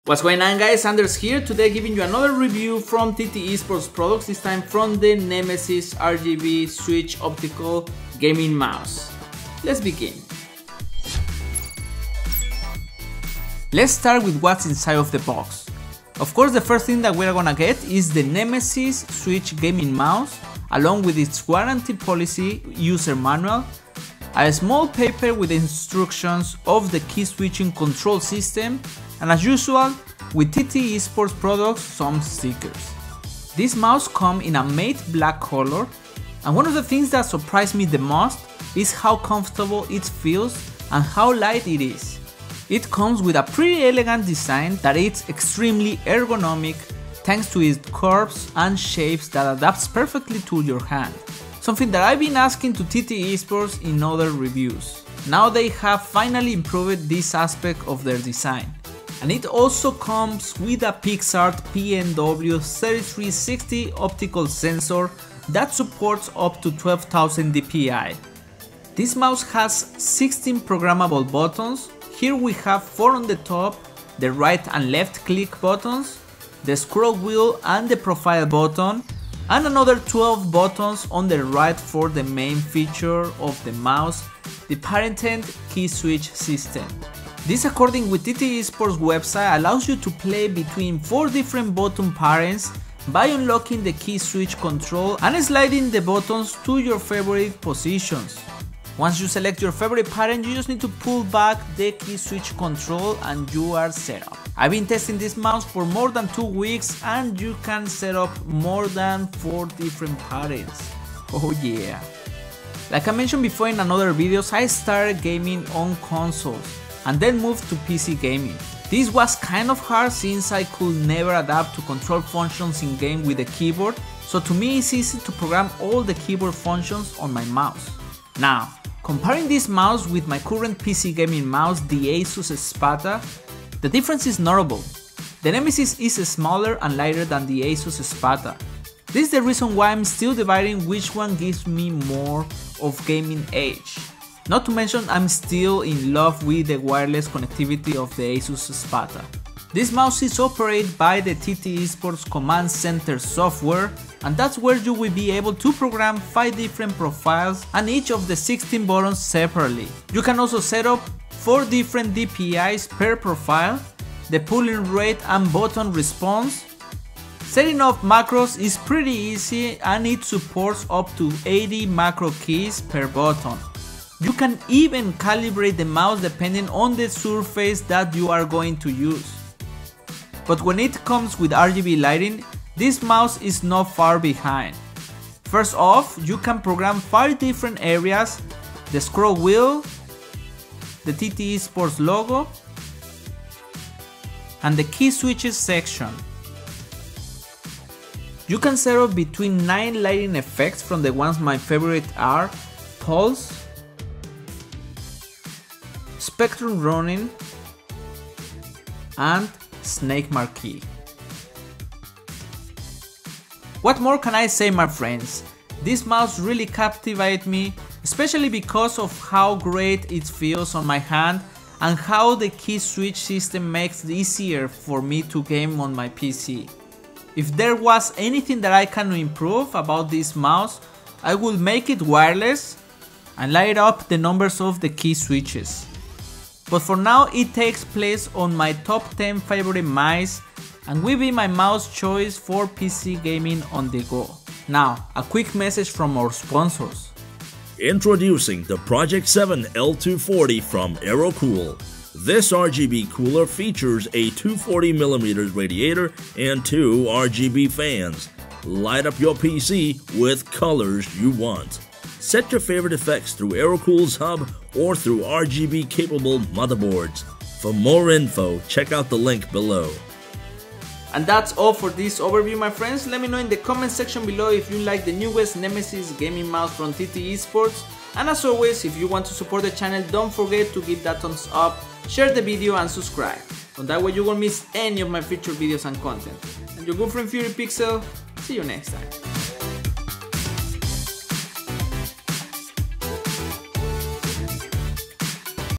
What's going on, guys? Anders here, today giving you another review from TT Esports products, this time from the Nemesis RGB Switch Optical Gaming Mouse. Let's begin. Let's start with what's inside of the box. Of course, the first thing that we're gonna get is the Nemesis Switch Gaming Mouse, along with its warranty policy, user manual, a small paper with instructions of the key switching control system, and as usual, with TT Esports products, some stickers. This mouse comes in a matte black color, and one of the things that surprised me the most is how comfortable it feels and how light it is. It comes with a pretty elegant design that is extremely ergonomic thanks to its curves and shapes that adapts perfectly to your hand. Something that I've been asking to TT Esports in other reviews. Now they have finally improved this aspect of their design. And it also comes with a PIXART PNW 3360 optical sensor that supports up to 12,000 dpi. This mouse has 16 programmable buttons. Here we have 4 on the top, the right and left click buttons, the scroll wheel and the profile button, and another 12 buttons on the right for the main feature of the mouse, the patented key switch system. This, according with TT Esports website, allows you to play between 4 different button parents by unlocking the key switch control and sliding the buttons to your favorite positions. Once you select your favorite parent, you just need to pull back the key switch control and you are set up. I've been testing this mouse for more than 2 weeks and you can set up more than 4 different parents. Oh yeah. Like I mentioned before in another videos, I started gaming on consoles and then moved to PC gaming. This was kind of hard since I could never adapt to control functions in game with the keyboard, so to me it's easy to program all the keyboard functions on my mouse. Now, comparing this mouse with my current PC gaming mouse, the Asus Spada, the difference is notable. The Nemesis is smaller and lighter than the Asus Spada. This is the reason why I'm still debating which one gives me more of gaming edge. Not to mention, I'm still in love with the wireless connectivity of the Asus Spada. This mouse is operated by the TT Esports Command Center software, and that's where you will be able to program 5 different profiles and each of the 16 buttons separately. You can also set up 4 different DPIs per profile, the pulling rate and button response. Setting up macros is pretty easy and it supports up to 80 macro keys per button. You can even calibrate the mouse depending on the surface that you are going to use. But when it comes with RGB lighting, this mouse is not far behind. First off, you can program 5 different areas: the scroll wheel, the TT Esports logo, and the key switches section. You can set up between 9 lighting effects, from the ones my favorite are Pulse, Spectrum Running, and Snake Marquee. What more can I say, my friends? This mouse really captivated me, especially because of how great it feels on my hand and how the key switch system makes it easier for me to game on my PC. If there was anything that I can improve about this mouse, I would make it wireless and light up the numbers of the key switches. But for now, it takes place on my top 10 favorite mice and will be my mouse choice for PC gaming on the go. Now, a quick message from our sponsors. Introducing the Project 7 L240 from AeroCool. This RGB cooler features a 240mm radiator and 2 RGB fans. Light up your PC with colors you want. Set your favorite effects through AeroCool's hub or through RGB capable motherboards. For more info, check out the link below. And that's all for this overview, my friends. Let me know in the comment section below if you like the newest Nemesis gaming mouse from TT Esports. And as always, if you want to support the channel, don't forget to give that thumbs up, share the video and subscribe. So that way you won't miss any of my future videos and content. And your good friend Fury Pixel, see you next time.